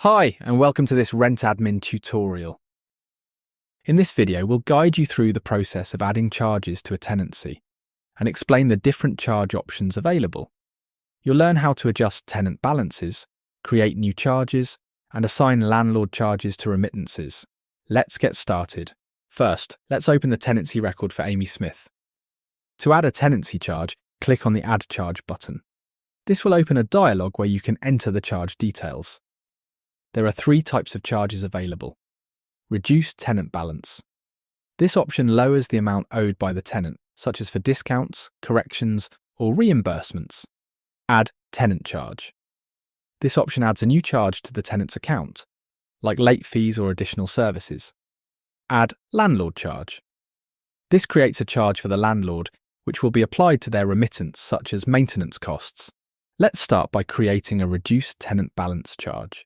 Hi, and welcome to this RentAdmin tutorial. In this video, we'll guide you through the process of adding charges to a tenancy and explain the different charge options available. You'll learn how to adjust tenant balances, create new charges, and assign landlord charges to remittances. Let's get started. First, let's open the tenancy record for Amy Smith. To add a tenancy charge, click on the Add Charge button. This will open a dialog where you can enter the charge details. There are three types of charges available. Reduced tenant balance. This option lowers the amount owed by the tenant, such as for discounts, corrections, or reimbursements. Add tenant charge. This option adds a new charge to the tenant's account, like late fees or additional services. Add landlord charge. This creates a charge for the landlord, which will be applied to their remittance, such as maintenance costs. Let's start by creating a reduced tenant balance charge.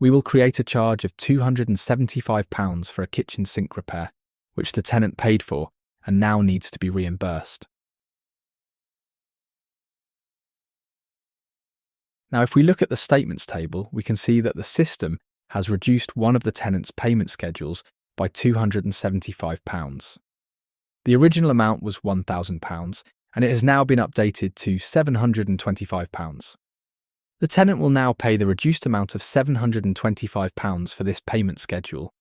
We will create a charge of £275 for a kitchen sink repair, which the tenant paid for and now needs to be reimbursed. Now, if we look at the statements table, we can see that the system has reduced one of the tenant's payment schedules by £275. The original amount was £1,000, and it has now been updated to £725. The tenant will now pay the reduced amount of £725 for this payment schedule.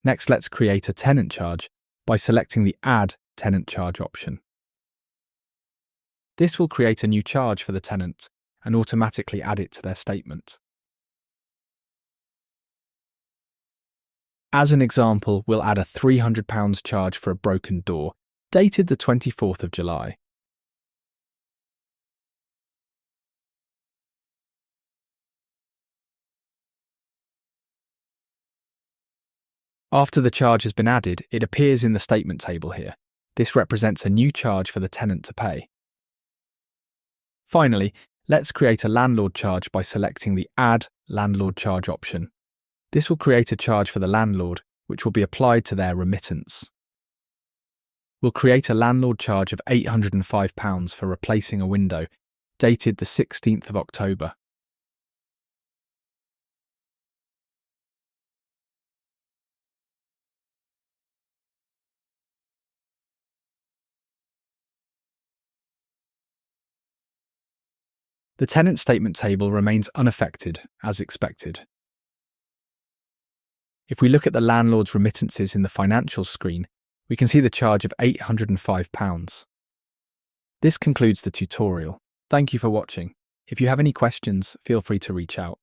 Next, let's create a tenant charge by selecting the Add Tenant Charge option. This will create a new charge for the tenant and automatically add it to their statement. As an example, we'll add a £300 charge for a broken door, dated the 24th of July. After the charge has been added, it appears in the statement table here. This represents a new charge for the tenant to pay. Finally, let's create a landlord charge by selecting the Add Landlord Charge option. This will create a charge for the landlord, which will be applied to their remittance. We'll create a landlord charge of £805 for replacing a window, dated the 16th of October. The tenant statement table remains unaffected, as expected. If we look at the landlord's remittances in the financials screen, we can see the charge of £805. This concludes the tutorial. Thank you for watching. If you have any questions, feel free to reach out.